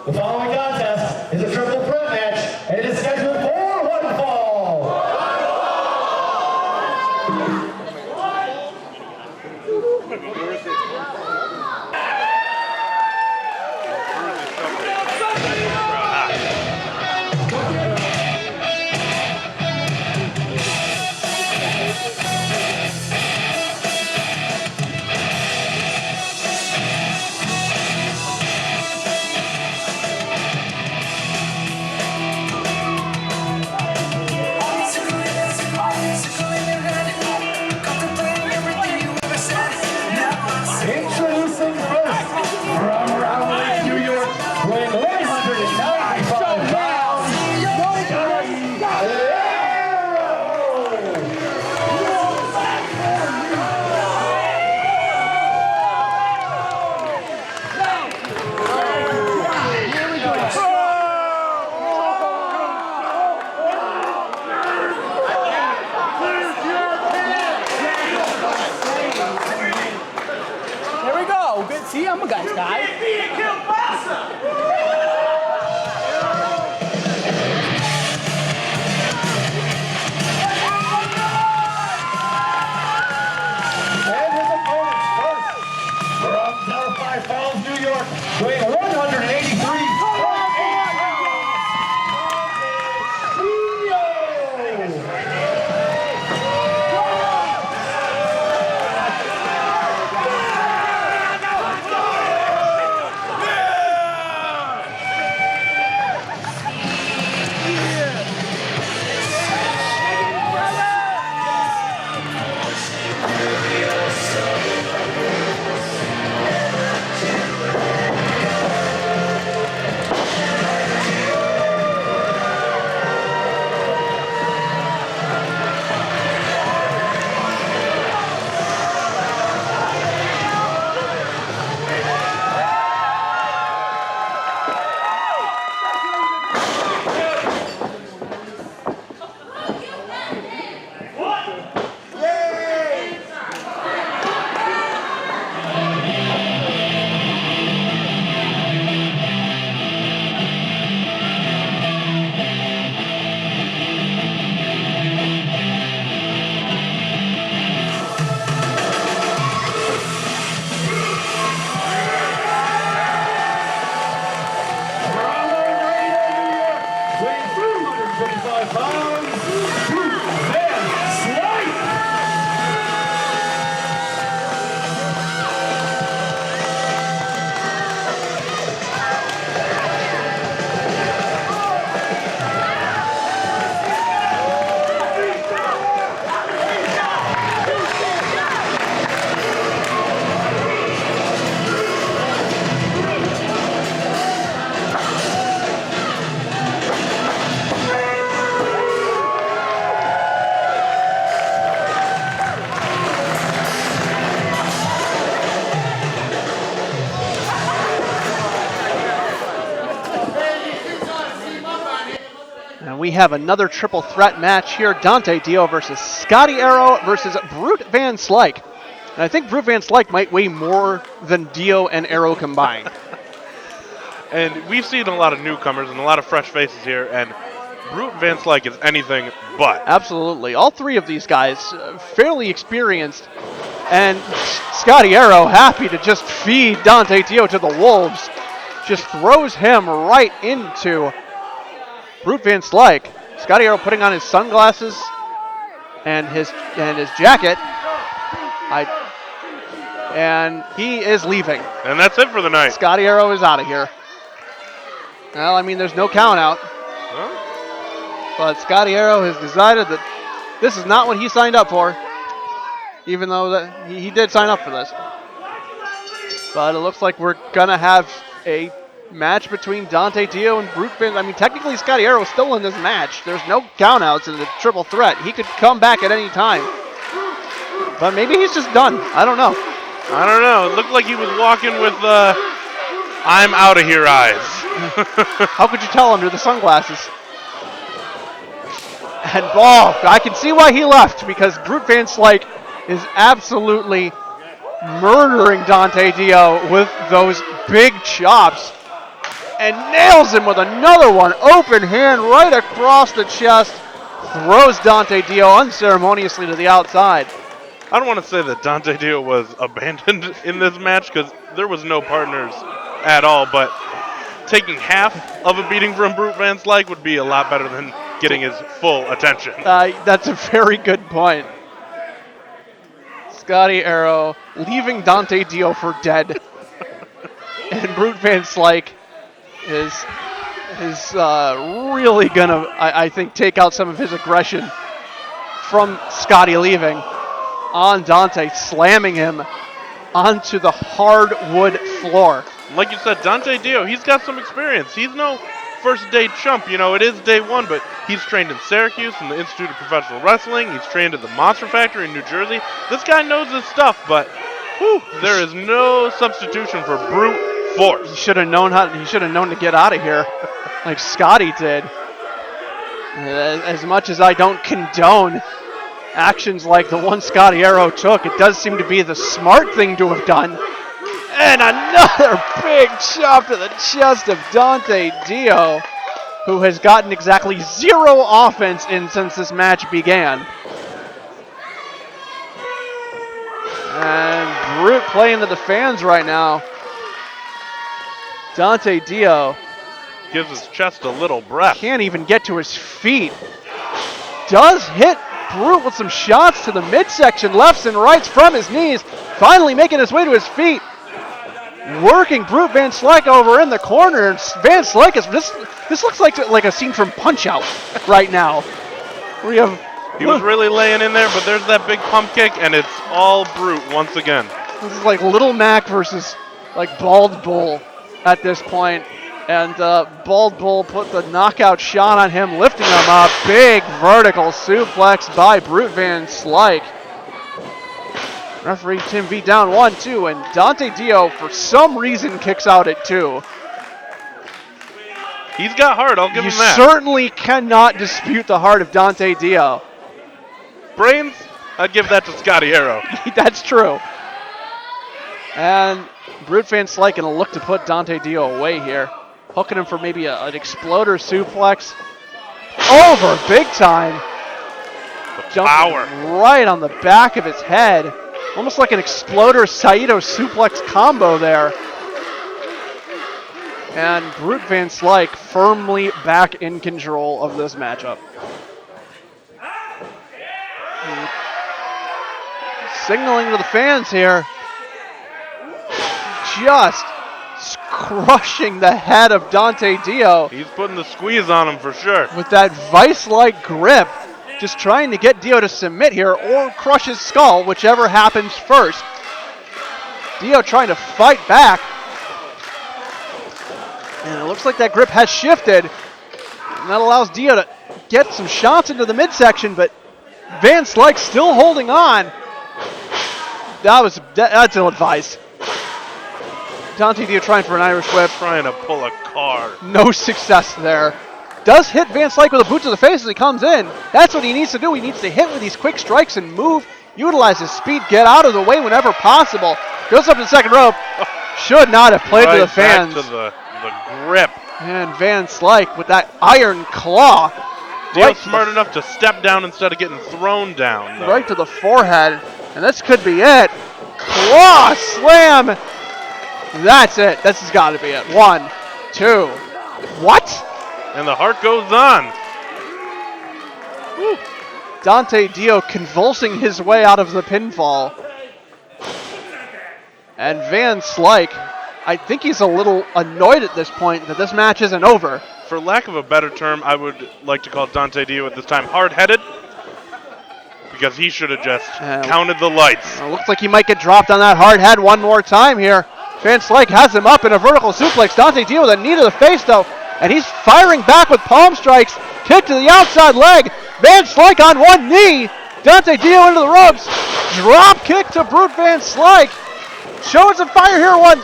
The following contest is a triple threat match, and it is scheduled for one fall. Introducing first, from around Lake New York, weighing 195 pounds, Aero! There we go. Good. See, I'm a guy's guy. And his opponents first, from Delphi Falls, New York, weighing 183 And we have another triple threat match here. Dante Dio versus Scotty Aero versus Brute VanSlyke. And I think Brute VanSlyke might weigh more than Dio and Aero combined. And we've seen a lot of newcomers and a lot of fresh faces here, and Brute VanSlyke is anything but. Absolutely. All three of these guys fairly experienced. And Scotty Aero happy to just feed Dante Dio to the wolves. Just throws him right into Brute VanSlyke. Scotty Aero putting on his sunglasses and his jacket. And he is leaving. And that's it for the night. Scotty Aero is out of here. Well, I mean, there's no count out. Huh? But Scotty Aero has decided that this is not what he signed up for. Even though that he did sign up for this. But it looks like we're going to have a match between Dante Dio and Brute Van. I mean, technically Scotty Aero is still in this match. There's no countouts in the triple threat. He could come back at any time. But maybe he's just done. I don't know. I don't know. It looked like he was walking with I'm out of here eyes. How could you tell under the sunglasses? And I can see why he left, because Brute VanSlyke is absolutely murdering Dante Dio with those big chops. and nails him with another one. Open hand right across the chest. Throws Dante Dio unceremoniously to the outside. I don't want to say that Dante Dio was abandoned in this match because there was no partners at all, but taking half of a beating from Brute VanSlyke would be a lot better than getting his full attention. That's a very good point. Scotty Aero leaving Dante Dio for dead. And Brute VanSlyke is really gonna, I think, take out some of his aggression from Scotty leaving on Dante, slamming him onto the hardwood floor. Like you said, Dante Dio, he's got some experience. He's no first day chump. You know, it is day one, but he's trained in Syracuse in the Institute of Professional Wrestling. He's trained at the Monster Factory in New Jersey. This guy knows his stuff, but there is no substitution for brute force. He should have known to get out of here, like Scotty did. As much as I don't condone actions like the one Scotty Aero took, it does seem to be the smart thing to have done. And another big chop to the chest of Dante Dio, who has gotten exactly 0 offense in since this match began. And Brute playing to the fans right now. Dante Dio Gives his chest a little breath. can't even get to his feet. Does hit Brute with some shots to the midsection, lefts and rights from his knees. Finally making his way to his feet. Working Brute VanSlyke over in the corner. And VanSlyke is this looks like a scene from Punch-Out right now. We have He was really laying in there, but there's that big pump kick, and it's all Brute once again. This is like Little Mac versus like Bald Bull at this point. And Bald Bull put the knockout shot on him, lifting him up. Big vertical suplex by Brute VanSlyke. Referee Tim V down 1-2, and Dante Dio, for some reason, kicks out at 2. He's got heart, I'll give You him that. certainly cannot dispute the heart of Dante Dio. Brains, I'd give that to Scotty Aero. That's true. And Brute VanSlyke gonna look to put Dante Dio away here. Hooking him for maybe an exploder suplex. Over big time. Jumping Power. right on the back of his head. Almost like an exploder Saito suplex combo there. And Brute VanSlyke firmly back in control of this matchup. Signaling to the fans here. Just crushing the head of Dante Dio He's putting the squeeze on him for sure. with that vice-like grip. Just trying to get Dio to submit here or crush his skull, whichever happens first. Dio trying to fight back. And it looks like that grip has shifted. And that allows Dio to get some shots into the midsection, but VanSlyke still holding on. That's ill-advised. Dante Dio trying for an Irish whip. Trying to pull a car. No success there. Does hit VanSlyke with a boot to the face as he comes in. That's what he needs to do. He needs to hit with these quick strikes and move. Utilize his speed. Get out of the way whenever possible. Goes up to the second rope. Should not have played Right to the fans. back to the grip. And VanSlyke with that iron claw. Dio's smart enough to step down instead of getting thrown down, though. Right to the forehead. And this could be it. Claw slam. That's it. This has got to be it. 1, 2. What? And the heart goes on. Woo. Dante Dio convulsing his way out of the pinfall. And VanSlyke, I think he's a little annoyed at this point that this match isn't over. For lack of a better term, I would like to call Dante Dio at this time hard-headed. Because he should have just counted the lights. It looks like he might get dropped on that hard head one more time here. VanSlyke has him up in a vertical suplex. Dante Dio with a knee to the face, though. And he's firing back with palm strikes. Kick to the outside leg. VanSlyke on one knee. Dante Dio into the ropes. Drop kick to Brute VanSlyke. Showing some fire here. One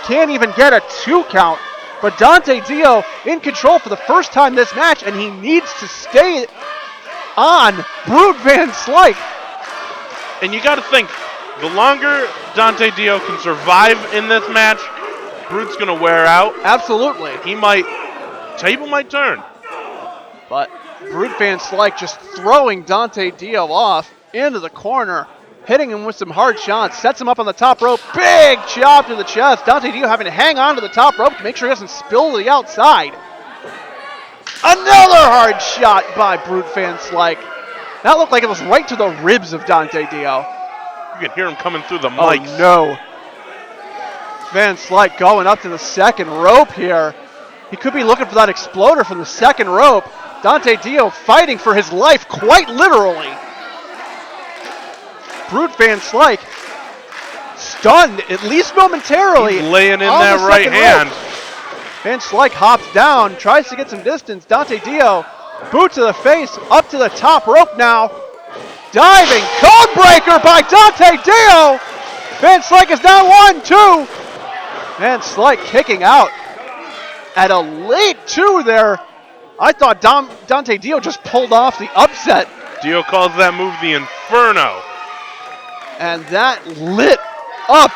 can't even get a 2 count. But Dante Dio in control for the first time this match, and he needs to stay on Brute VanSlyke. And you got to think, the longer Dante Dio can survive in this match, Brute's going to wear out. Absolutely. Table might turn. But Brute VanSlyke just throwing Dante Dio off into the corner, hitting him with some hard shots, sets him up on the top rope. Big chop to the chest. Dante Dio having to hang on to the top rope to make sure he doesn't spill to the outside. Another hard shot by Brute VanSlyke. That looked like it was right to the ribs of Dante Dio. You can hear him coming through the Oh mics. no. VanSlyke going up to the second rope here. He could be looking for that exploder from the second rope. Dante Dio fighting for his life, quite literally. Brute VanSlyke stunned, at least momentarily. He's laying in on that the right second hand. rope. VanSlyke hops down, tries to get some distance. Dante Dio, boot to the face, up to the top rope now. Diving, code breaker by Dante Dio. VanSlyke is down 1, 2. VanSlyke kicking out at a late 2 there. I thought Dante Dio just pulled off the upset. Dio calls that move the Inferno. And that lit up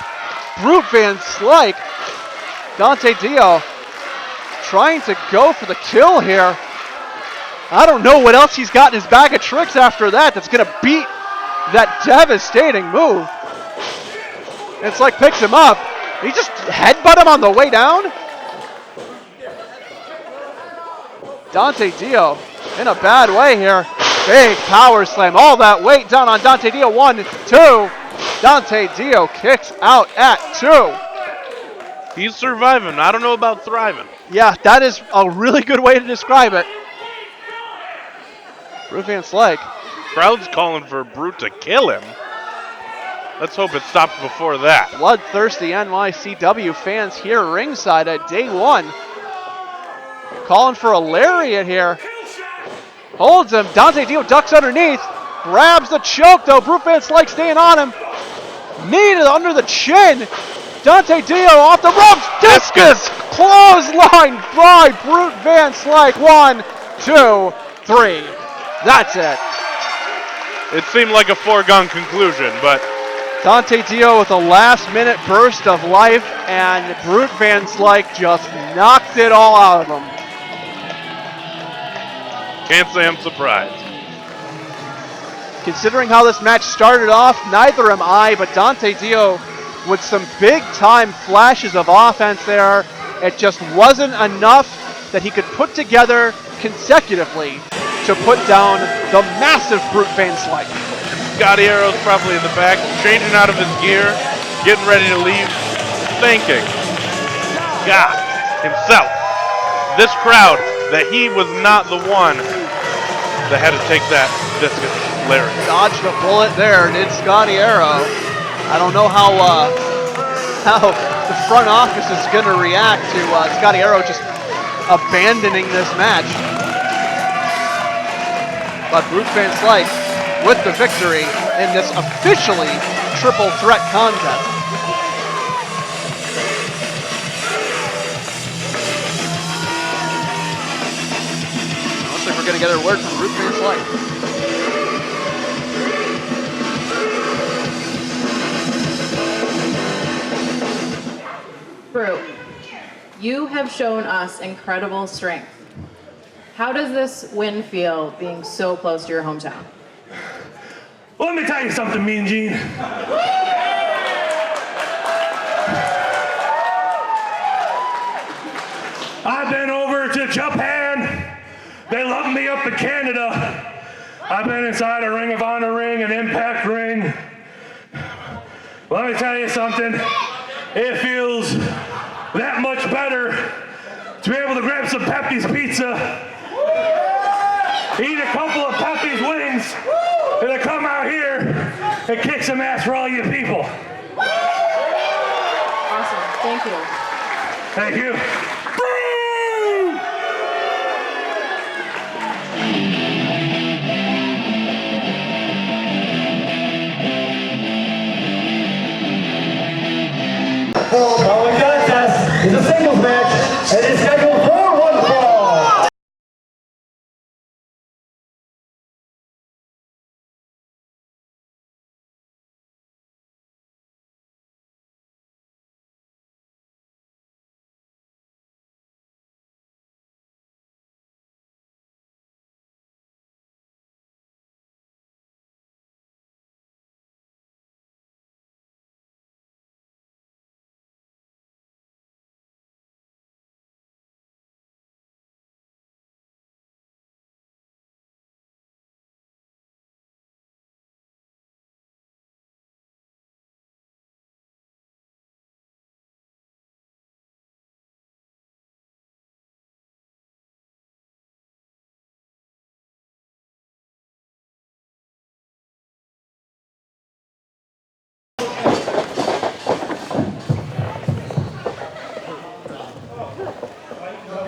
Brute VanSlyke. Dante Dio trying to go for the kill here. I don't know what else he's got in his bag of tricks after that that's going to beat that devastating move. VanSlyke picks him up. He just headbutt him on the way down. Dante Dio in a bad way here. Big power slam. All that weight down on Dante Dio. 1, 2. Dante Dio kicks out at 2. He's surviving. I don't know about thriving. Yeah, that is a really good way to describe it. Brute VanSlyke. Crowd's calling for Brute to kill him. Let's hope it stops before that. Bloodthirsty NYCW fans here ringside at day 1. Calling for a lariat here. Holds him. Dante Dio ducks underneath. Grabs the choke though. Brute VanSlyke staying on him. Knee under the chin. Dante Dio off the ropes. Discus! Clothesline by Brute VanSlyke. 1, 2, 3. That's it. It seemed like a foregone conclusion, but Dante Dio with a last-minute burst of life, and Brute VanSlyke just knocked it all out of him. can't say I'm surprised. Considering how this match started off, neither am I, but Dante Dio with some big-time flashes of offense there. It just wasn't enough that he could put together consecutively to put down the massive Brute VanSlyke. Scotty Aero's probably in the back, changing out of his gear, getting ready to leave, thanking God himself, this crowd, that he was not the one that had to take that discus lariat. Dodged a bullet there, did Scotty Aero. I don't know how the front office is going to react to Scotty Aero just abandoning this match. But Brute VanSlyke with the victory in this officially triple threat contest. Looks like we're going to get a word from Brute VanSlyke. Brute, you have shown us incredible strength. How does this win feel being so close to your hometown? Well, let me tell you something, Mean Gene. I've been over to Japan. They love me up in Canada. I've been inside a Ring of Honor ring, an Impact ring. Let me tell you something. It feels that much better to be able to grab some Pepe's pizza, eat a couple of Pepe's wings, and then come out here and kick some ass for all you people. Awesome, thank you. Thank you. Following contest is a singles match and is scheduled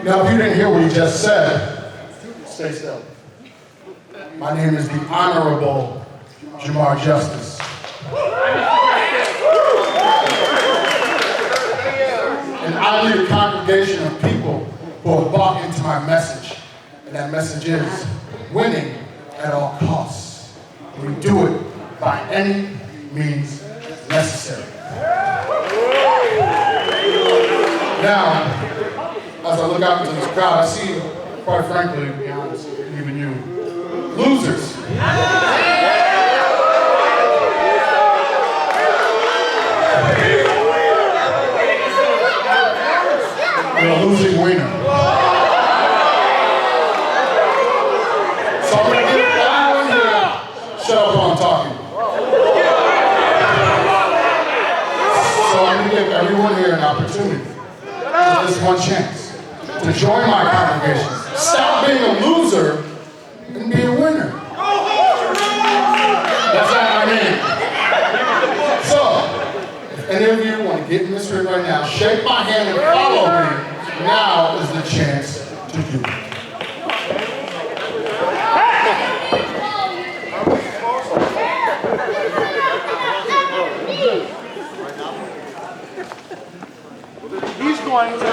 Now, if you didn't hear what he just said, stay still. My name is the Honorable Jamar Justice. And I lead a congregation of people who have bought into my message. And that message is winning at all costs. We do it by any means necessary. Now, as I look out into this crowd, I see, quite frankly, to be honest, even you, losers. You're a losing winner. So I'm going to give everyone here, shut up while I'm talking. So I'm going to give everyone here an opportunity, with this one chance, to join my congregation. Stop being a loser and be a winner. That's what I mean. So, if any of you want to get in this ring right now, shake my hand and follow me. Now is the chance to do it. He's going to.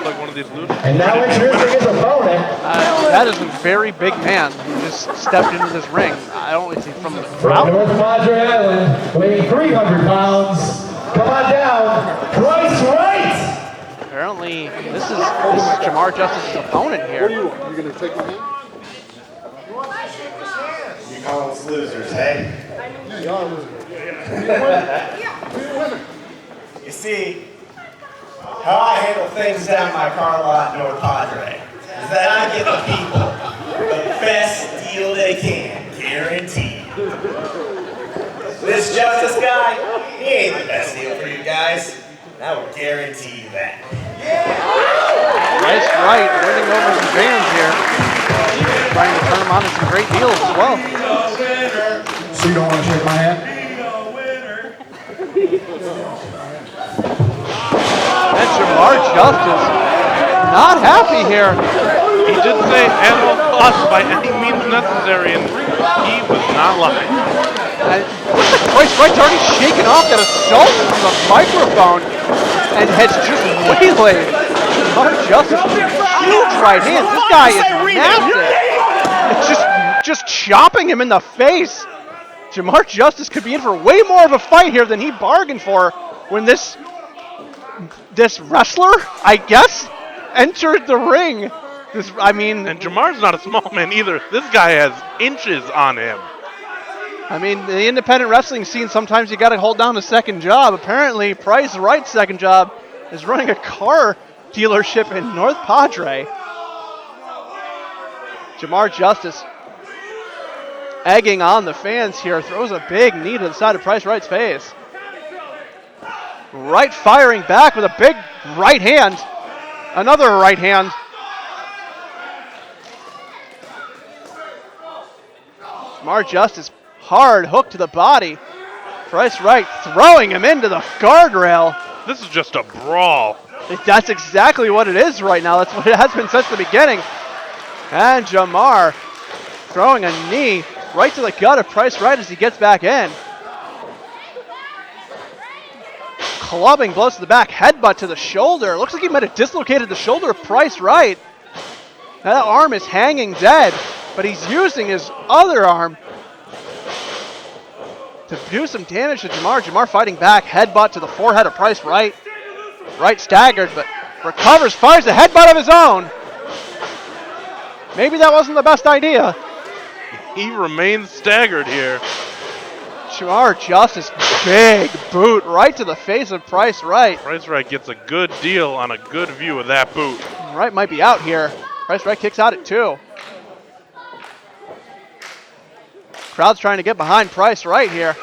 Like one of these losers. And now introducing his opponent. That is a very big man who just stepped into this ring. I don't really see from the From crowd. North Padre Island, weighing 300 pounds. Come on down, Price Right! Apparently, this is Jamar Justice's opponent here. You gonna take my hand? You call us losers, hey? Yeah, y'all are losers. You see, how I handle things down my car lot in North Padre is that I give the people the best deal they can, guaranteed. This Justice guy, he ain't the best deal for you guys. I will guarantee you that. Price Right winning over some fans here. Trying to turn them on to some great deals as well. So you don't want to shake my hand? And Jamar Justice not happy here. He did say at all costs by any means necessary, and he was not lying. And looks like Price Right's already shaken off that assault from the microphone and has just waylaid Jamar Justice with huge right hands. This guy is massive. It's just chopping him in the face. Jamar Justice could be in for way more of a fight here than he bargained for when this wrestler, I guess, entered the ring. And Jamar's not a small man either. This guy has inches on him. I mean, the independent wrestling scene, sometimes you got to hold down a second job. Apparently, Price Right's second job is running a car dealership in North Padre. Jamar Justice egging on the fans here, throws a big knee to the side of Price Right's face. Right firing back with a big right hand. Another right hand. Jamar Justice, hard hook to the body. Price Right throwing him into the guardrail. This is just a brawl. That's exactly what it is right now. That's what it has been since the beginning. And Jamar throwing a knee right to the gut of Price Right as he gets back in. Clubbing blows to the back, headbutt to the shoulder. Looks like he might have dislocated the shoulder of Price Right. Now that arm is hanging dead, but he's using his other arm to do some damage to Jamar. Jamar fighting back, headbutt to the forehead of Price Right. Right staggered, but recovers, fires a headbutt of his own. Maybe that wasn't the best idea. He remains staggered here. Jamar Justice, big boot right to the face of Price Right. Price Right gets a good deal on a good view of that boot. Right might be out here. Price Right kicks out at 2. Crowd's trying to get behind Price Right here.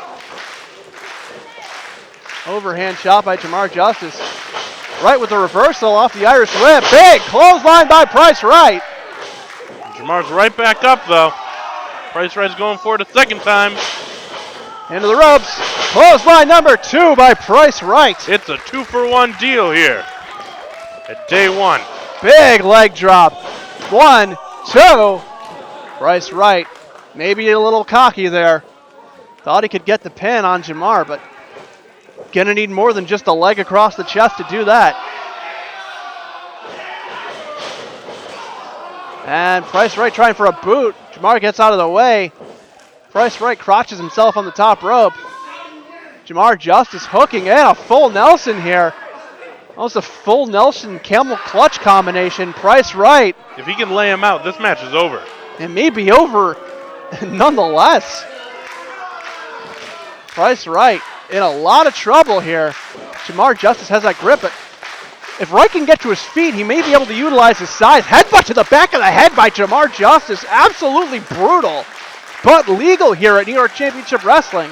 Overhand shot by Jamar Justice. Right with the reversal off the Irish whip. Big clothesline by Price Right. Jamar's right back up though. Price Right's going for it a second time. Into the ropes. Clothesline number 2 by Price Right. It's a 2-for-1 deal here at day 1. Big leg drop. 1, 2. Price Right. Maybe a little cocky there. Thought he could get the pin on Jamar, but gonna need more than just a leg across the chest to do that. And Price Right trying for a boot. Jamar gets out of the way. Price Right crotches himself on the top rope. Jamar Justice hooking in a full Nelson here. Almost a full Nelson camel clutch combination. Price Right. If he can lay him out, this match is over. It may be over nonetheless. Price Right in a lot of trouble here. Jamar Justice has that grip, but if Wright can get to his feet, he may be able to utilize his size. Headbutt to the back of the head by Jamar Justice. Absolutely brutal, but legal here at New York Championship Wrestling.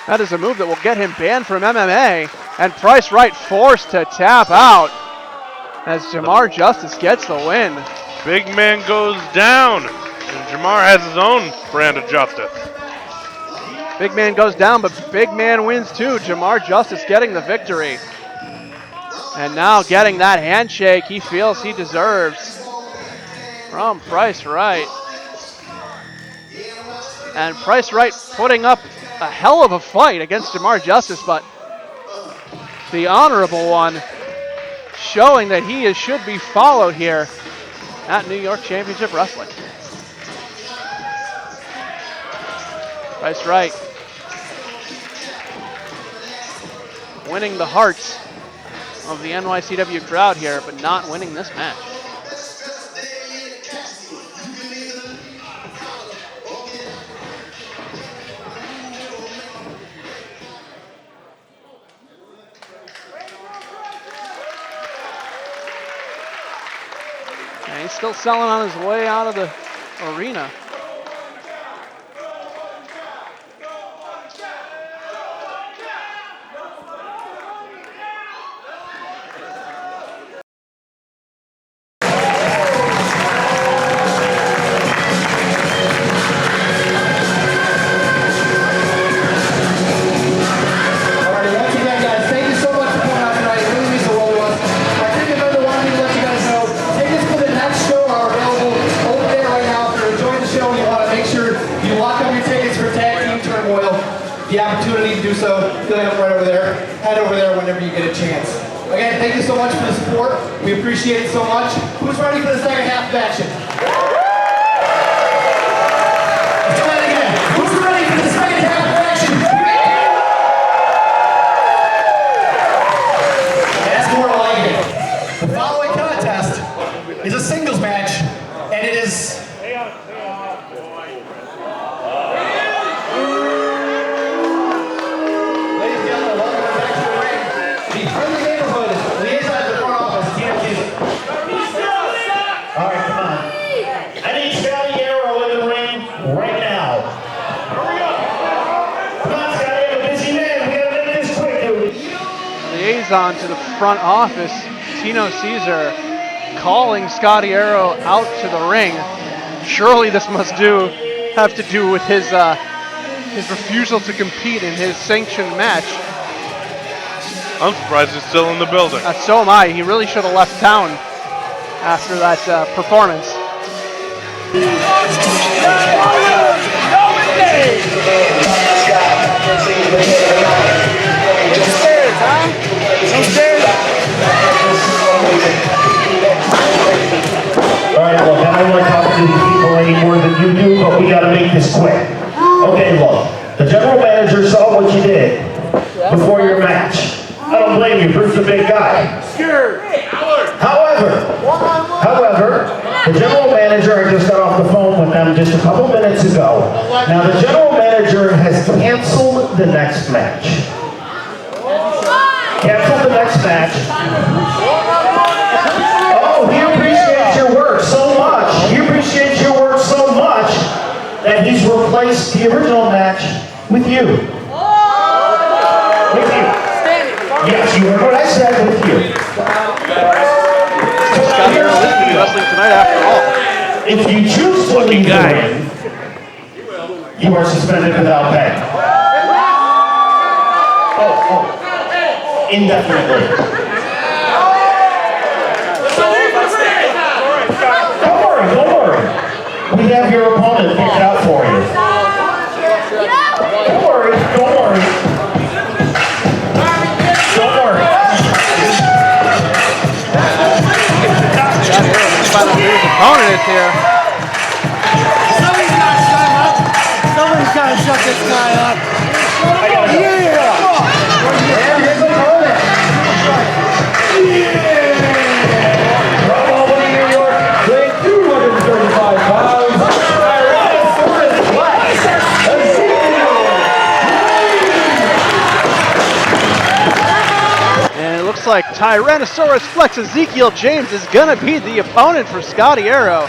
That is a move that will get him banned from MMA, and Price Right forced to tap out as Jamar Justice gets the win. Big man goes down, and Jamar has his own brand of justice. Big man goes down, but big man wins too. Jamar Justice getting the victory. And now getting that handshake he feels he deserves from Price Right. And Price Right putting up a hell of a fight against Jamar Justice, but the honorable one, showing that he should be followed here at New York Championship Wrestling. Price Right winning the hearts of the NYCW crowd here, but not winning this match. And he's still selling on his way out of the arena. The opportunity to do so, you'll have them right over there. Head over there whenever you get a chance. Again, thank you so much for the support. We appreciate it so much. Who's ready for the second half of action? Let's try that again. Who's ready for the second half of action? That's more like it. The following contest is a singles match, and it is Aero in the ring right now. Come on, Scotty, I'm a busy man. We gotta make this quick, dude. Liaison to the front office, Tino Caesar, calling Scotty Aero out to the ring. Surely this must have to do with his refusal to compete in his sanctioned match. I'm surprised he's still in the building. So am I. He really should have left town after that performance. Alright, look, I don't want to talk to these people any more than you do, but we gotta make this quick. Okay, look, the general manager saw what you did before your match. I don't blame you, Bruce's a big guy. However, the general manager, I just got off the phone with them just a couple minutes ago. Now the general manager has canceled the next match. Canceled the next match. Oh, he appreciates your work so much. He appreciates your work so much that he's replaced the original match with you. With you. Yes, you heard what I said, with you. Scotty Aero is wrestling tonight after all. If you choose to leave the ring, You are suspended without pay. Indefinitely. Don't worry. We have your opponent picked out for you. Don't worry. Don't worry. Find out who his opponent is here. Somebody's got to shut this guy up. And it looks like Tyrannosaurus Flex Ezekiel James is going to be the opponent for Scotty Aero.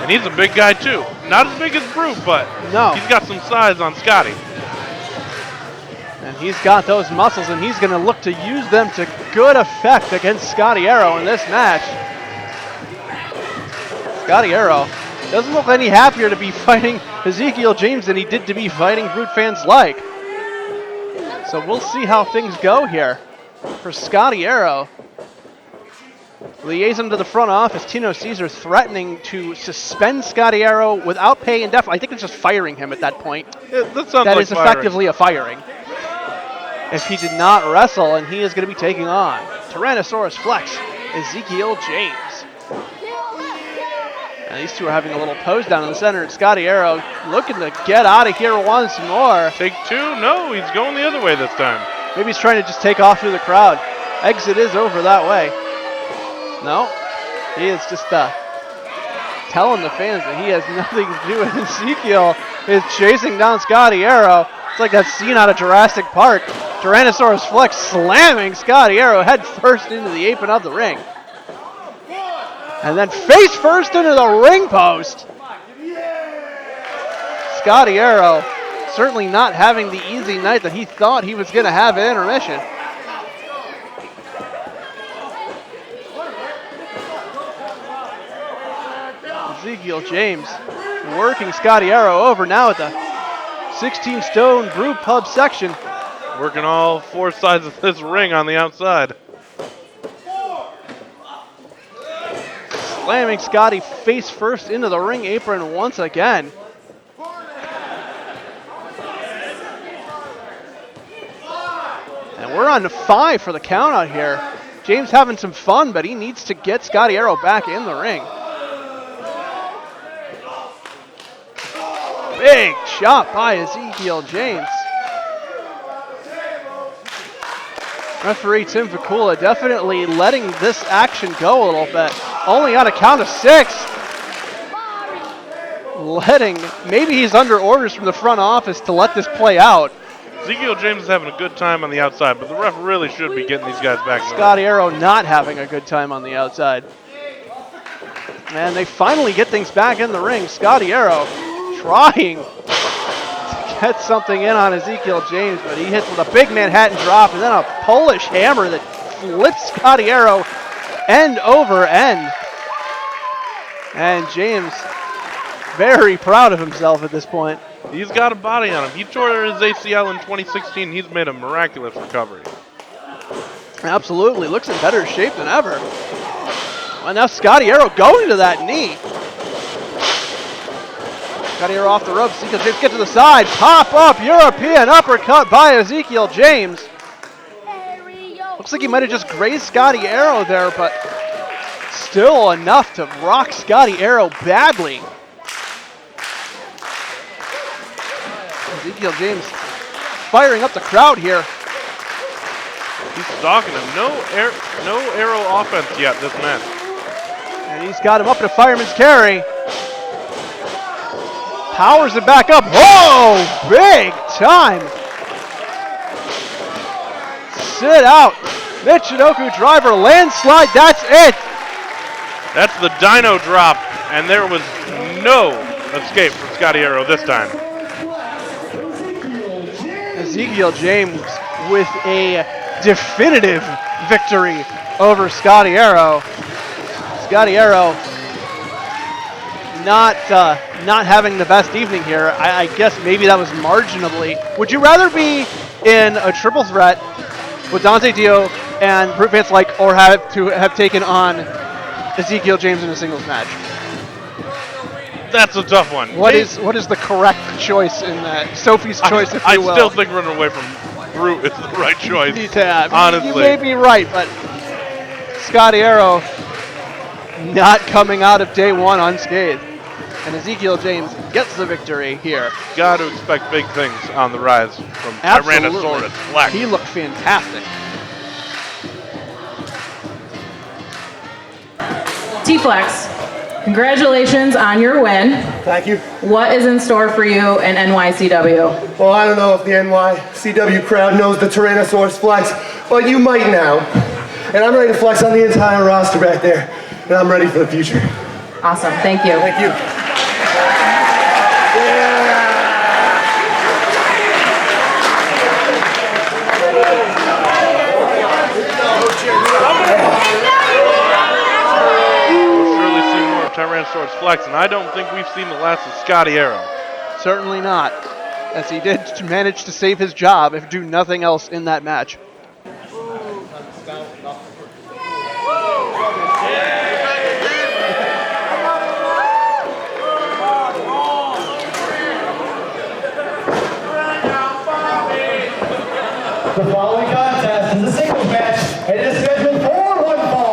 And he's a big guy too. Not as big as Brute, but No. he's got some size on Scotty. And he's got those muscles, and he's going to look to use them to good effect against Scotty Aero in this match. Scotty Aero doesn't look any happier to be fighting Ezekiel James than he did to be fighting Brute VanSlyke. So we'll see how things go here for Scotty Aero. Liaison to the front office, Tino Caesar threatening to suspend Scotty Aero without pay indefinitely. I think it's just firing him at that point. Yeah, that sounds That like is firing. effectively a firing. If he did not wrestle, and he is going to be taking on Tyrannosaurus Flex, Ezekiel James. And these two are having a little pose down in the center, and Scotty Aero looking to get out of here once more. Take two? No, he's going the other way this time. Maybe he's trying to just take off through the crowd. Exit is over that way. No, he is just telling the fans that he has nothing to do with it. Ezekiel is chasing down Scotty Aero. It's like that scene out of Jurassic Park. Tyrannosaurus Flex slamming Scotty Aero head first into the apron of the ring. And then face first into the ring post. Scotty Aero certainly not having the easy night that he thought he was going to have at intermission. Ezekiel James working Scotty Aero over now at the 16-stone brew pub section. Working all four sides of this ring on the outside. Slamming Scotty face first into the ring apron once again. And we're on to 5 for the count out here. James having some fun, but he needs to get Scotty Aero back in the ring. Big shot by Ezekiel James. Referee Tim Vicula definitely letting this action go a little bit. Only on a count of 6. Maybe he's under orders from the front office to let this play out. Ezekiel James is having a good time on the outside, but the ref really should be getting these guys back. Scotty Aero not having a good time on the outside. And they finally get things back in the ring. Scotty Aero trying to get something in on Ezekiel James, but he hits with a big Manhattan drop and then a Polish hammer that flips Scotty Aero end over end. And James very proud of himself at this point. He's got a body on him. He tore his ACL in 2016. He's made a miraculous recovery. Absolutely. Looks in better shape than ever. Well, now Scotty Aero going to that knee. Scotty Aero off the ropes. Ezekiel James get to the side. Pop up European uppercut by Ezekiel James. Looks like he might have just grazed Scotty Aero there, but still enough to rock Scotty Aero badly. Ezekiel James firing up the crowd here. He's stalking him. No Aero offense yet, this man. And he's got him up to fireman's carry. Powers it back up. Whoa! Big time. Sit out. Michinoku driver landslide. That's it. That's the Dino drop, and there was no escape from Scotty Aero this time. Ezekiel James with a definitive victory over Scotty Aero. Scotty Aero not having the best evening here. I guess maybe that was marginally. Would you rather be in a triple threat with Dante, Dio, and Brute VanSlyke, or have taken on Ezekiel James in a singles match? That's a tough one. What is the correct choice in that? Sophie's choice, if you will. I still think running away from Brute is the right choice. Honestly. You may be right, but Scotty Aero not coming out of day one unscathed. And Ezekiel James gets the victory here. Got to expect big things on the rise from Tyrannosaurus Flex. He looked fantastic. T-Flex, congratulations on your win. Thank you. What is in store for you in NYCW? Well, I don't know if the NYCW crowd knows the Tyrannosaurus Flex, but you might now. And I'm ready to flex on the entire roster back there. And I'm ready for the future. Awesome, thank you. Thank you. We'll surely see more of Tyrannosaurus Flex, and I don't think we've seen the last of Scotty Aero. Certainly not, as he did manage to save his job, if do nothing else in that match. The following contest is a singles match and it is scheduled for one fall.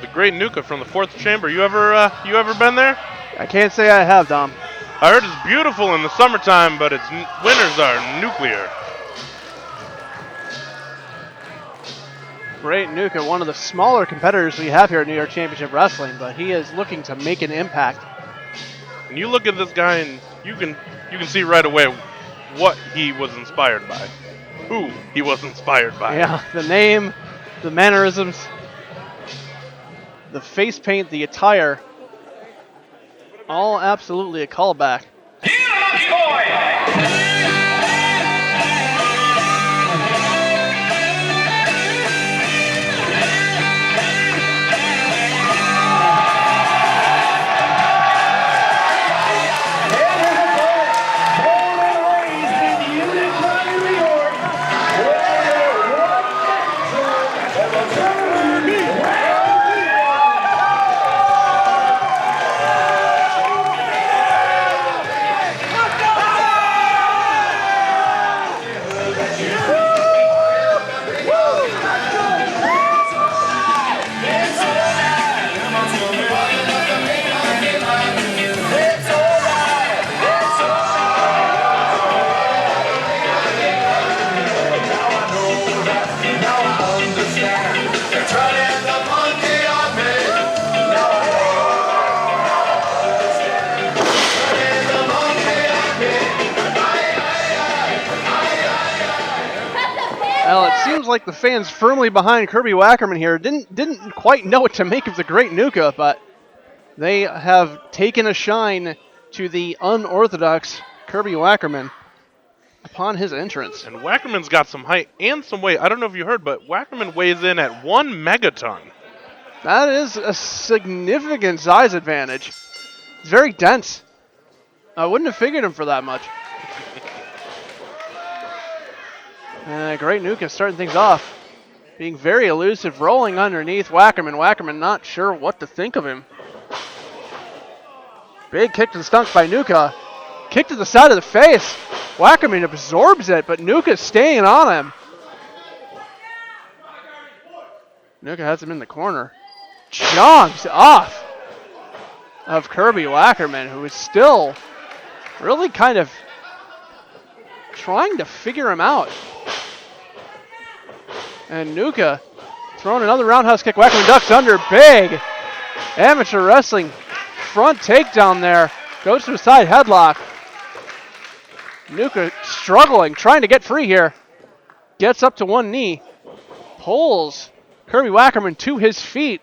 The Great Nuka from the Fourth Chamber. You ever been there? I can't say I have, Dom. I heard it's beautiful in the summertime, but its winters are nuclear. Great Nuka, one of the smaller competitors we have here at New York Championship Wrestling, but he is looking to make an impact. And you look at this guy, and you can see right away what he was inspired by, who he was inspired by. Yeah, the name, the mannerisms, the face paint, the attire, all absolutely a callback. Well, it seems like the fans firmly behind Kirby Wackerman here didn't quite know what to make of the Great Nuka, but they have taken a shine to the unorthodox Kirby Wackerman upon his entrance. And Wackerman's got some height and some weight. I don't know if you heard, but Wackerman weighs in at 1 megaton. That is a significant size advantage. It's very dense. I wouldn't have figured him for that much. Great Nuka starting things off. Being very elusive, rolling underneath Wackerman. Wackerman not sure what to think of him. Big kick to the stomach by Nuka. Kick to the side of the face. Wackerman absorbs it, but Nuka's staying on him. Nuka has him in the corner. Jogs off of Kirby Wackerman, who is still really kind of trying to figure him out. And Nuka throwing another roundhouse kick. Wackerman ducks under. Big amateur wrestling front takedown there. Goes to a side headlock. Nuka struggling, trying to get free here. Gets up to one knee. Pulls Kirby Wackerman to his feet.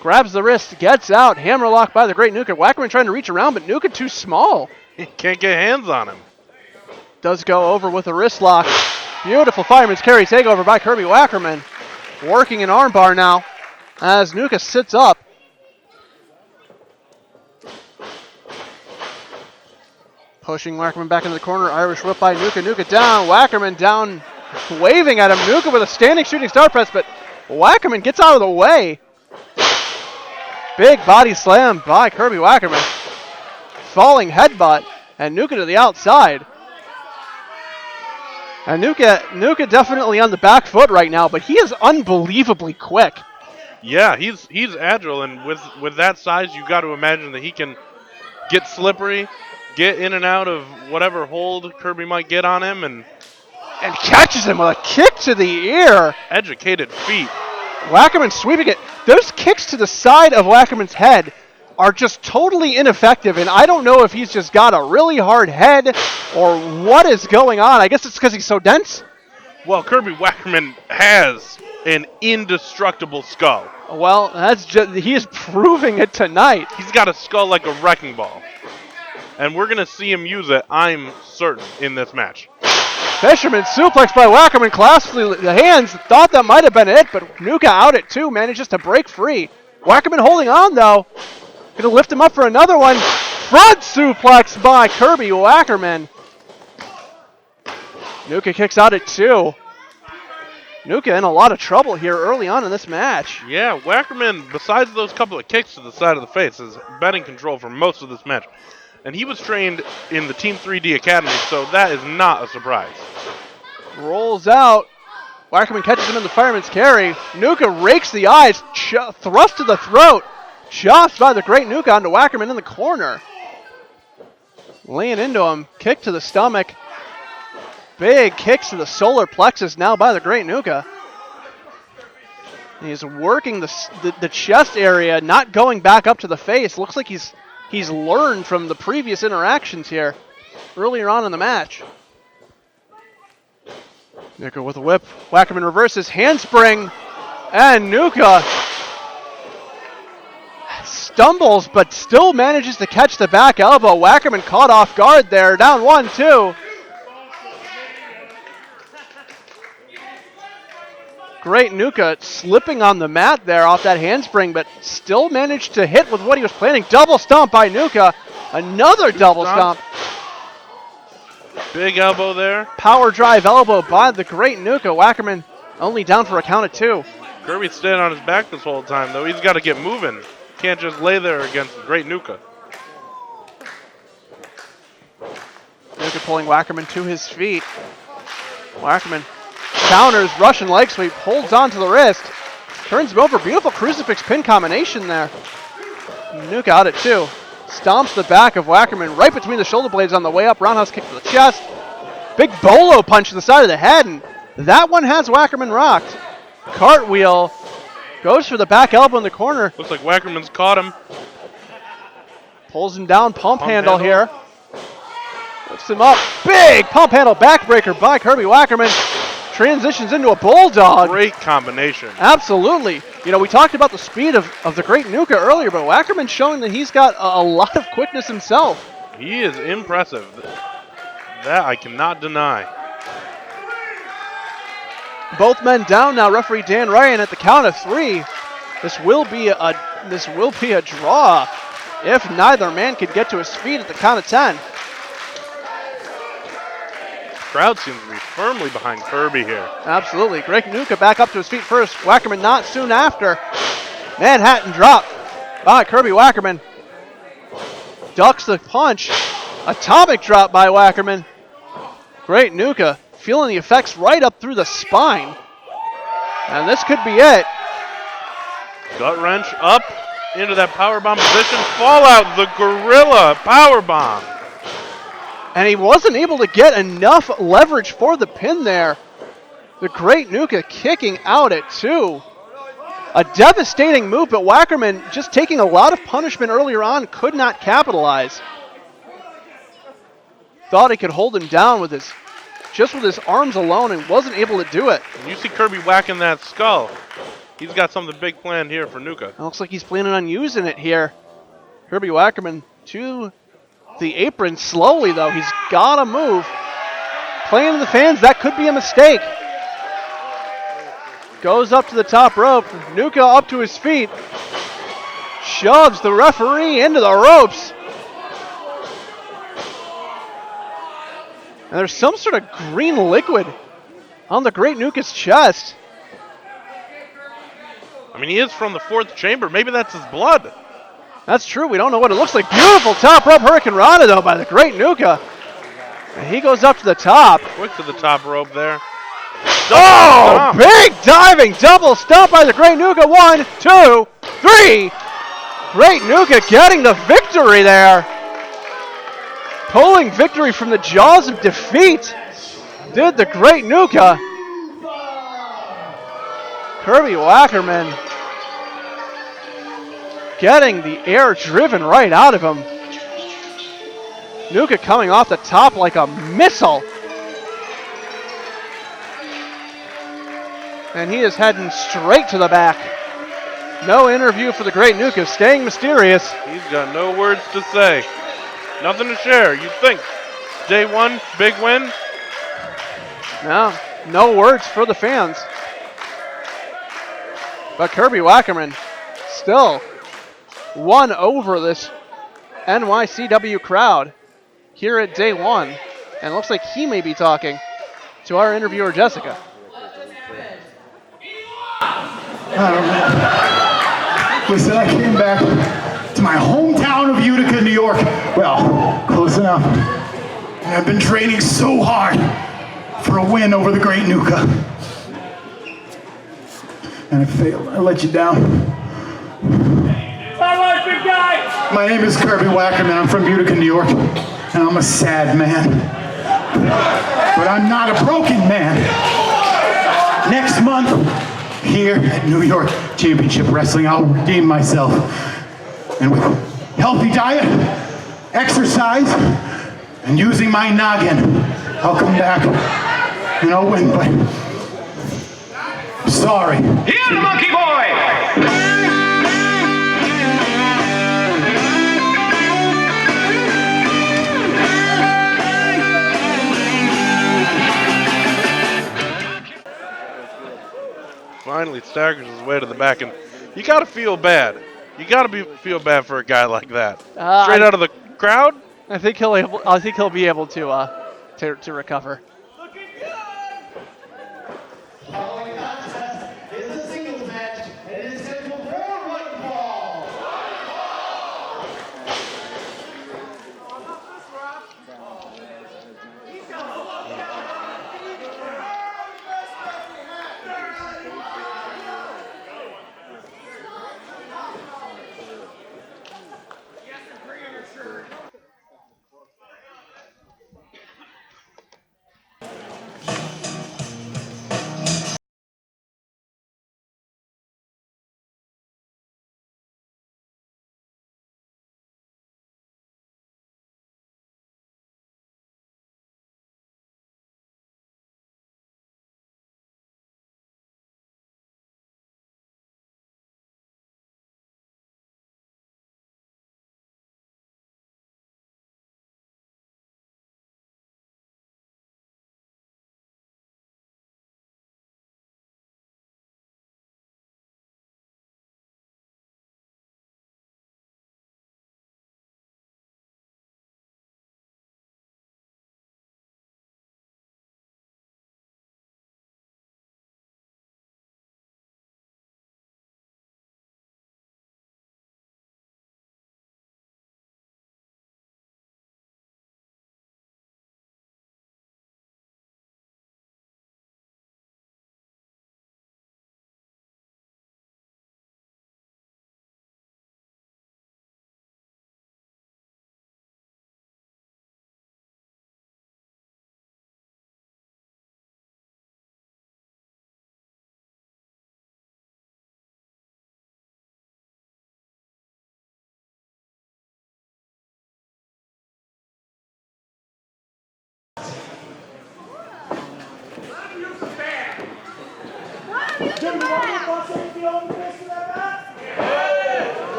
Grabs the wrist, gets out. Hammerlock by the great Nuka. Wackerman trying to reach around, but Nuka too small. He can't get hands on him. Does go over with a wrist lock. Beautiful fireman's carry takeover by Kirby Wackerman. Working an armbar now as Nuka sits up. Pushing Wackerman back into the corner. Irish whip by Nuka. Nuka down. Wackerman down. Waving at him. Nuka with a standing shooting star press, but Wackerman gets out of the way. Big body slam by Kirby Wackerman. Falling headbutt. And Nuka to the outside. And Nuka definitely on the back foot right now, but he is unbelievably quick. Yeah, he's agile, and with that size, you got to imagine that he can get slippery, get in and out of whatever hold Kirby might get on him, and catches him with a kick to the ear. Educated feet. Wackerman sweeping it. Those kicks to the side of Wackerman's head are just totally ineffective, and I don't know if he's just got a really hard head or what is going on. I guess it's because he's so dense. Well, Kirby Wackerman has an indestructible skull. Well, he is proving it tonight. He's got a skull like a wrecking ball. And we're going to see him use it, I'm certain, in this match. Fisherman suplex by Wackerman, clasps the hands. Thought that might have been it, but Nuka out at two, manages to break free. Wackerman holding on, though. Gonna lift him up for another one. Front suplex by Kirby Wackerman. Nuka kicks out at two. Nuka in a lot of trouble here early on in this match. Yeah, Wackerman, besides those couple of kicks to the side of the face, has been in control for most of this match. And he was trained in the Team 3D Academy, so that is not a surprise. Rolls out. Wackerman catches him in the fireman's carry. Nuka rakes the eyes. Thrust to the throat. Chopped by the great Nuka onto Wackerman in the corner. Laying into him. Kick to the stomach. Big kicks to the solar plexus now by the great Nuka. He's working the chest area, not going back up to the face. Looks like he's learned from the previous interactions here earlier on in the match. Nuka with a whip. Wackerman reverses. Handspring. And Nuka stumbles, but still manages to catch the back elbow. Wackerman caught off guard there. Down 1-2. Great Nuka slipping on the mat there off that handspring, but still managed to hit with what he was planning. Double stomp by Nuka. Another double stomp. Big elbow there. Power drive elbow by the great Nuka. Wackerman only down for a count of two. Kirby's staying on his back this whole time, though. He's got to get moving. Can't just lay there against the great Nuka. Nuka pulling Wackerman to his feet. Wackerman counters, Russian leg sweep, holds on to the wrist. Turns him over. Beautiful crucifix pin combination there. Nuka out at two. Stomps the back of Wackerman right between the shoulder blades on the way up. Roundhouse kick to the chest. Big bolo punch to the side of the head, and that one has Wackerman rocked. Cartwheel. Goes for the back elbow in the corner. Looks like Wackerman's caught him. Pulls him down. Pump handle here. Lifts him up. Big pump handle backbreaker by Kirby Wackerman. Transitions into a bulldog. Great combination. Absolutely. You know, we talked about the speed of the great Nuka earlier, but Wackerman's showing that he's got a lot of quickness himself. He is impressive. That I cannot deny. Both men down now. Referee Dan Ryan at the count of three. This will be a draw if neither man could get to his feet at the count of 10. Crowd seems to be firmly behind Kirby here. Absolutely. Greg Nuka back up to his feet first. Wackerman not soon after. Manhattan drop by Kirby Wackerman. Ducks the punch Atomic drop by Wackerman. Great Nuka, feeling the effects right up through the spine. And this could be it. Gut wrench up into that powerbomb position. Fallout, the gorilla powerbomb. And he wasn't able to get enough leverage for the pin there. The great Nuka kicking out at 2. A devastating move, but Wackerman just taking a lot of punishment earlier on, could not capitalize. Thought he could hold him down with his arms alone and wasn't able to do it. You see Kirby whacking that skull. He's got something big planned here for Nuka. It looks like he's planning on using it here. Kirby Wackerman to the apron slowly, though. He's got to move. Playing to the fans, that could be a mistake. Goes up to the top rope. Nuka up to his feet. Shoves the referee into the ropes. And there's some sort of green liquid on the great Nuka's chest. I mean, he is from the 4th chamber. Maybe that's his blood. That's true. We don't know what it looks like. Beautiful top rope Hurricane Rana, though, by the great Nuka. And he goes up to the top. Quick to the top rope there. Oh, big diving double stomp by the great Nuka. 1, 2, 3. Great Nuka getting the victory there. Pulling victory from the jaws of defeat. Did the great Nuka. Kirby Wackerman getting the air driven right out of him. Nuka coming off the top like a missile. And he is heading straight to the back. No interview for the great Nuka, staying mysterious. He's got no words to say. Nothing to share. You think day 1, big win? No words for the fans. But Kirby Wackerman still won over this NYCW crowd here at day 1. And it looks like he may be talking to our interviewer, Jessica. Listen, I came back to my hometown of Utica, New York. Well, close enough. And I've been training so hard for a win over the great Nuka. And I failed. I let you down. Big guy. My name is Kirby Wackerman. I'm from Utica, New York. And I'm a sad man. But I'm not a broken man. Next month, here at New York Championship Wrestling, I'll redeem myself. And with healthy diet, exercise, and using my noggin, I'll come back and I'll win. But I'm sorry. Here's the Monkey Boy! Finally staggers his way to the back, and you gotta feel bad. You gotta feel bad for a guy like that. Straight out of the crowd. I think he'll be able to recover.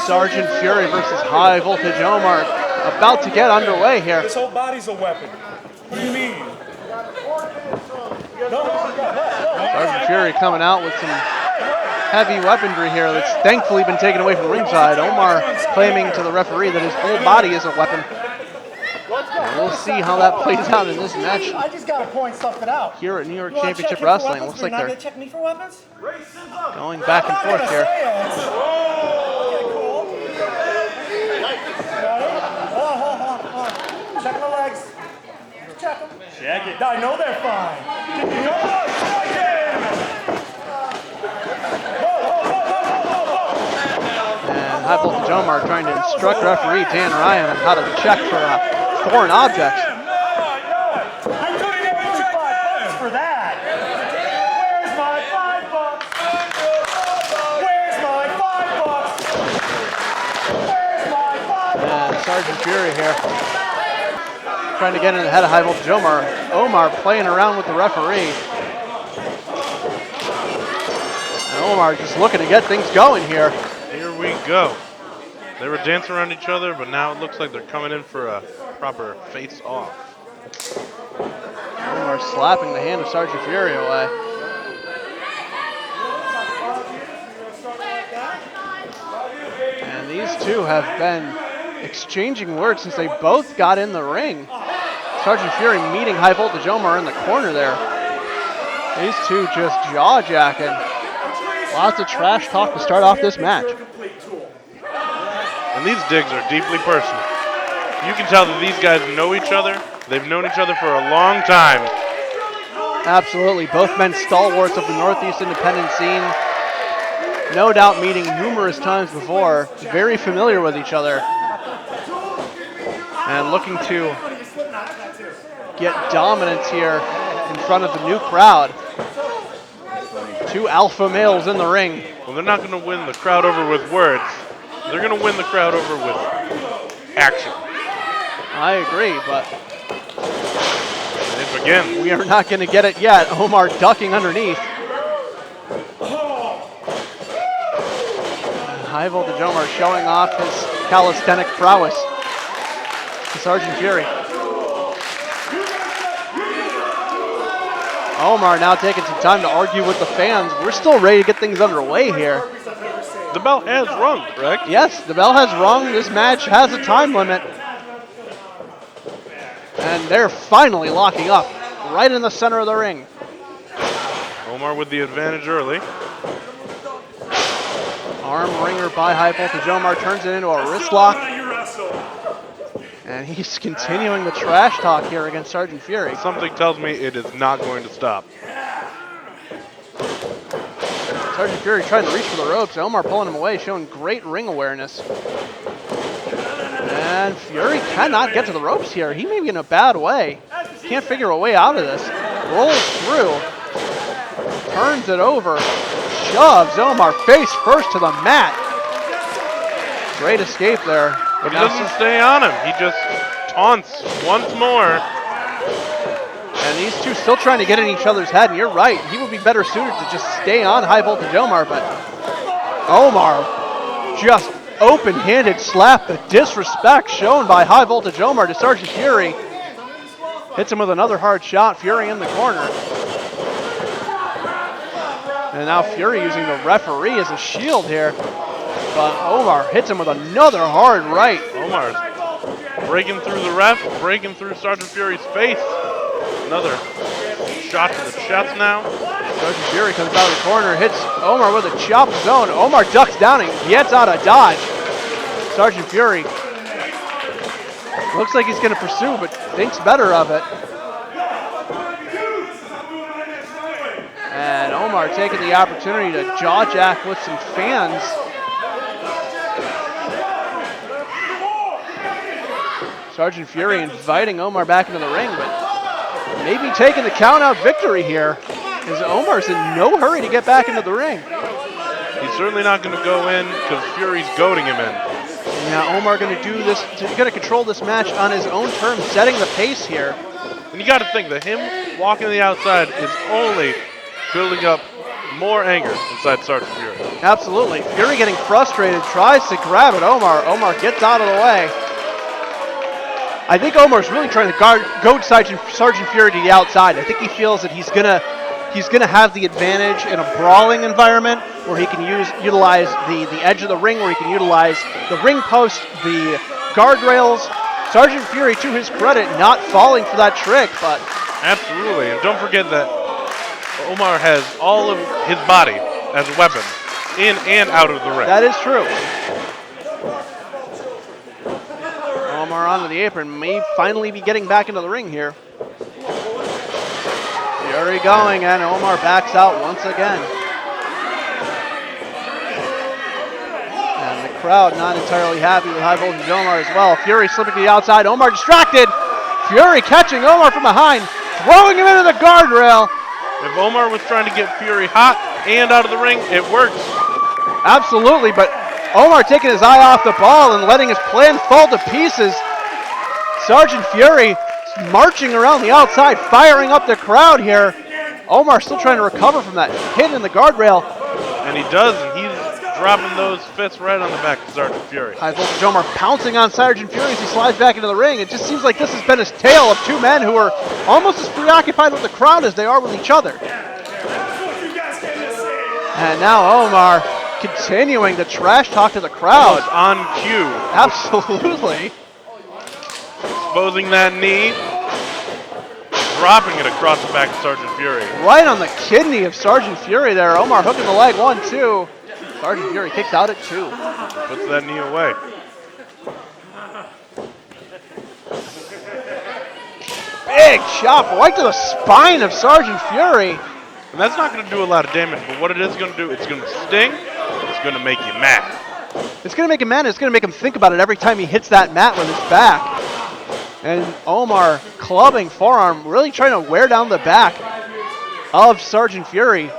Sergeant Fury versus High Voltage Omar about to get underway here. This whole body's a weapon. What do you mean? Sergeant Fury coming out with some heavy weaponry here that's thankfully been taken away from ringside. Omar claiming to the referee that his whole body is a weapon. And we'll see how that plays out in this match I just gotta point something out. here at New York Championship Wrestling. Looks like they're check me for weapons? going back and forth here. Check the legs. Check them. Check it. I know they're fine. And High Voltage Omar trying to instruct referee Dan Ryan on how to check for foreign objects. I couldn't even check $5 for that. Where's my $5? Where's my $5? Where's my $5? And Sergeant Fury here trying to get in the head of High Voltage Omar. Omar playing around with the referee. And Omar just looking to get things going here. Here we go. They were dancing around each other, but now it looks like they're coming in for a proper face-off. Omar slapping the hand of Sergeant Fury away. And these two have been exchanging words since they both got in the ring. Sergeant Fury meeting High Voltage Omar in the corner there. These two just jaw-jacking. Lots of trash talk to start off this match. And these digs are deeply personal. You can tell that these guys know each other. They've known each other for a long time. Absolutely. Both men stalwarts of the Northeast independent scene. No doubt meeting numerous times before. Very familiar with each other. And looking to get dominance here in front of the new crowd. Two alpha males in the ring. Well, they're not going to win the crowd over with words. They're going to win the crowd over with action. I agree, but it begins. We are not going to get it yet. Omar ducking underneath. And High Voltage Omar showing off his calisthenic prowess to Sergeant Fury. Omar now taking some time to argue with the fans. We're still ready to get things underway here. The bell has rung, correct? Yes, the bell has rung. This match has a time limit. And they're finally locking up right in the center of the ring. Omar with the advantage early. Arm wringer by High Voltage Omar turns it into a wrist lock. And he's continuing the trash talk here against Sergeant Fury. Something tells me it is not going to stop. Sergeant Fury trying to reach for the ropes. Omar pulling him away, showing great ring awareness. And And Fury cannot get to the ropes here. He may be in a bad way. Can't figure a way out of this. Rolls through. Turns it over. Shoves Omar face first to the mat. Great escape there. But he doesn't stay on him. He just taunts once more. And these two still trying to get in each other's head. And you're right. He would be better suited to just stay on High Voltage Omar. But Omar just open-handed slap. The disrespect shown by High Voltage Omar to Sergeant Fury. Hits him with another hard shot. Fury in the corner. And now Fury using the referee as a shield here. But Omar hits him with another hard right. Omar's breaking through the ref, breaking through Sergeant Fury's face. Another shot to the chest now. Sergeant Fury comes out of the corner, hits Omar with a chop of his own. Omar ducks down and gets out of dodge. Sergeant Fury looks like he's going to pursue, but thinks better of it. And Omar taking the opportunity to jaw jack with some fans. Sergeant Fury inviting Omar back into the ring, but maybe taking the count-out victory here, as Omar's in no hurry to get back into the ring. He's certainly not going to go in because Fury's goading him in. Now Omar going to do this, going to control this match on his own terms, setting the pace here. And you got to think that him walking to the outside is only building up more anger inside Sergeant Fury. Absolutely. Fury getting frustrated, tries to grab at Omar. Omar gets out of the way. I think Omar's really trying to goad Sergeant Fury to the outside. I think he feels that he's gonna have the advantage in a brawling environment where he can utilize the edge of the ring, where he can utilize the ring post, the guardrails. Sergeant Fury, to his credit, not falling for that trick, but absolutely. And don't forget that Omar has all of his body as a weapon in and out of the ring. That is true. Omar onto the apron, may finally be getting back into the ring here. Fury going, and Omar backs out once again. And the crowd not entirely happy with High Voltage Omar as well. Fury slipping to the outside, Omar distracted. Fury catching Omar from behind, throwing him into the guardrail. If Omar was trying to get Fury hot and out of the ring, it works. Absolutely, but Omar taking his eye off the ball and letting his plan fall to pieces. Sergeant Fury marching around the outside, firing up the crowd here. Omar still trying to recover from that hit in the guardrail. And he does, and he's dropping those fists right on the back of Sergeant Fury. High Voltage Omar pouncing on Sergeant Fury as he slides back into the ring. It just seems like this has been his tale of two men who are almost as preoccupied with the crowd as they are with each other. And now Omar continuing to trash talk to the crowd. Oh, on cue. Absolutely. Exposing that knee. Dropping it across the back of Sergeant Fury. Right on the kidney of Sergeant Fury there. Omar hooking the leg, 1-2. Sergeant Fury kicks out at 2. Puts that knee away. Big chop right to the spine of Sergeant Fury. And that's not going to do a lot of damage, but what it is going to do, it's going to sting. It's going to make you mad. It's going to make him mad. It's going to make him think about it every time he hits that mat with his back. And Omar clubbing forearm, really trying to wear down the back of Sergeant Fury.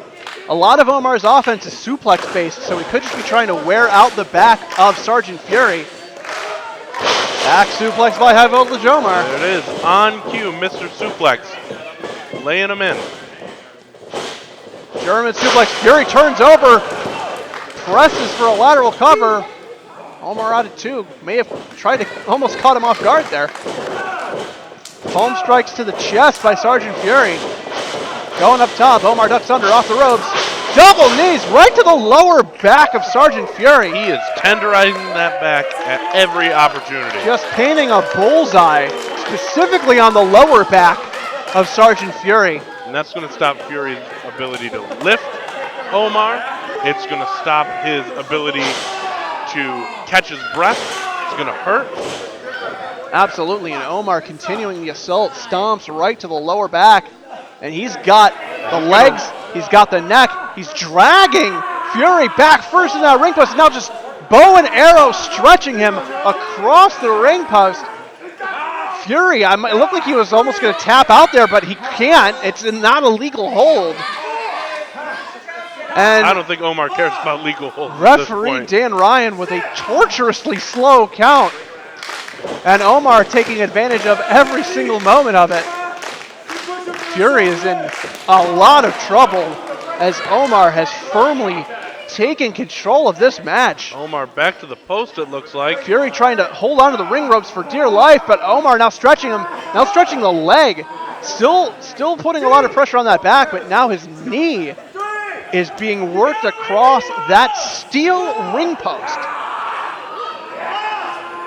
A lot of Omar's offense is suplex based, so he could just be trying to wear out the back of Sergeant Fury. Back suplex by High Voltage Omar. There it is, on cue, Mr. Suplex. Laying him in. German suplex, Fury turns over, presses for a lateral cover. Omar out at 2, may have tried to almost caught him off guard there. Palm strikes to the chest by Sergeant Fury. Going up top, Omar ducks under, off the ropes. Double knees right to the lower back of Sergeant Fury. He is tenderizing that back at every opportunity. Just painting a bullseye, specifically on the lower back of Sergeant Fury. And that's going to stop Fury's ability to lift Omar. It's going to stop his ability to catch his breath. It's going to hurt. Absolutely, and Omar continuing the assault, stomps right to the lower back. And he's got the legs, he's got the neck, he's dragging Fury back first in that ring post, and now just bow and arrow stretching him across the ring post. Fury, it looked like he was almost going to tap out there, but he can't. It's not a legal hold. And I don't think Omar cares about legal holds. referee Dan Ryan with a torturously slow count. And Omar taking advantage of every single moment of it. Fury is in a lot of trouble as Omar has firmly taken control of this match. Omar back to the post, it looks like. Fury trying to hold on to the ring ropes for dear life, but Omar now stretching him, now stretching the leg. Still putting a lot of pressure on that back, but now his knee is being worked across that steel ring post.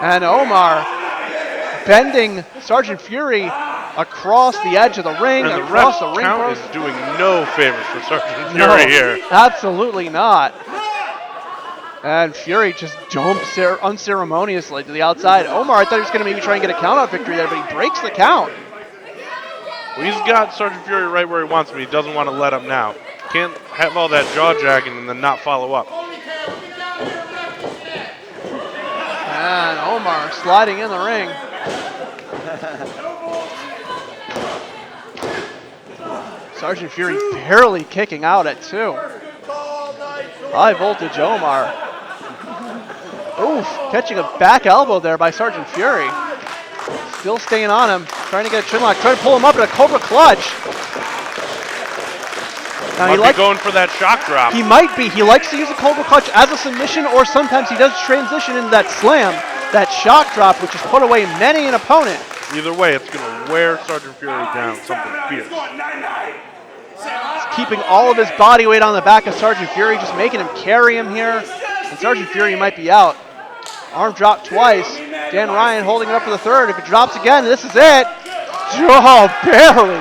And Omar bending Sergeant Fury across the edge of the ring, And the across ref the ring count post. is doing no favors for Sergeant No, Fury here. absolutely not. And Fury just jumps unceremoniously to the outside. Omar, I thought he was going to maybe try and get a count-out victory there, but he breaks the count. Well, he's got Sergeant Fury right where he wants him. He doesn't want to let him now. Can't have all that jaw-jacking and then not follow up. And Omar sliding in the ring. Sergeant Fury barely kicking out at 2. High voltage Omar. Oof, catching a back elbow there by Sergeant Fury. Still staying on him, trying to get a chin lock, trying to pull him up in a Cobra clutch. Now Might be going for that shock drop. He might be. He likes to use a Cobra clutch as a submission, or sometimes he does transition into that slam, that shock drop, which has put away many an opponent. Either way, it's going to wear Sergeant Fury down, something fierce. He's keeping all of his body weight on the back of Sergeant Fury, just making him carry him here. And Sergeant Fury might be out. Arm dropped twice. Dan Ryan holding it up for the third. If it drops again, this is it. Oh, barely.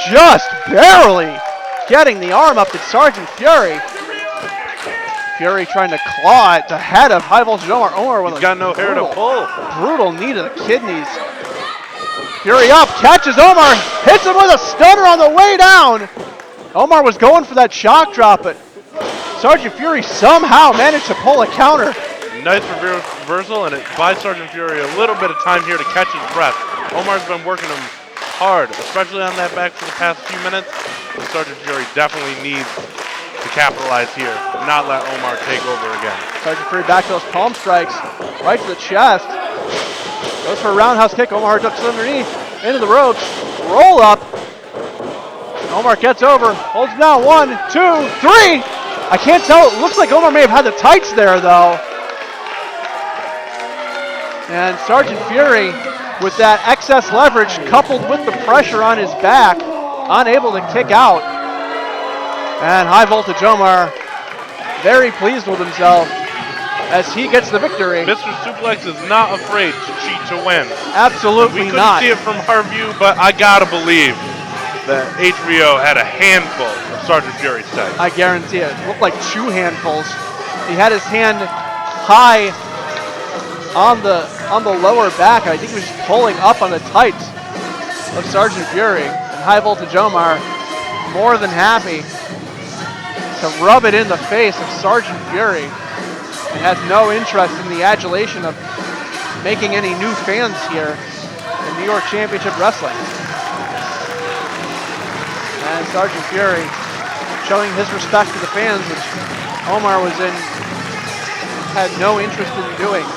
Just barely getting the arm up to Sergeant Fury. Fury trying to claw at the head of high voltage Omar. Omar with He's got no hair to pull. Brutal knee to the kidneys. Fury up, catches Omar, hits him with a stunner on the way down. Omar was going for that shock drop, but Sergeant Fury somehow managed to pull a counter. Nice reversal, and it buys Sergeant Fury a little bit of time here to catch his breath. Omar's been working him hard, especially on that back for the past few minutes. And Sergeant Fury definitely needs to capitalize here, not let Omar take over again. Sergeant Fury back to those palm strikes, right to the chest. Goes for a roundhouse kick. Omar ducks underneath, into the ropes, roll up. Omar gets over, holds down 1, 2, 3. I can't tell. It looks like Omar may have had the tights there, though. And Sergeant Fury, with that excess leverage coupled with the pressure on his back, unable to kick out. And high voltage Omar, very pleased with himself as he gets the victory. Mr. Suplex is not afraid to cheat to win. Absolutely we couldn't not. see it from our view, but I gotta believe that HBO had a handful of Sergeant Fury's tights. I guarantee it. It looked like 2 handfuls. He had his hand high on the lower back. I think he was just pulling up on the tights of Sergeant Fury. And high voltage Omar, more than happy to rub it in the face of Sergeant Fury, and has no interest in the adulation of making any new fans here in New York Championship Wrestling. And Sergeant Fury showing his respect to the fans, which Omar had no interest in doing.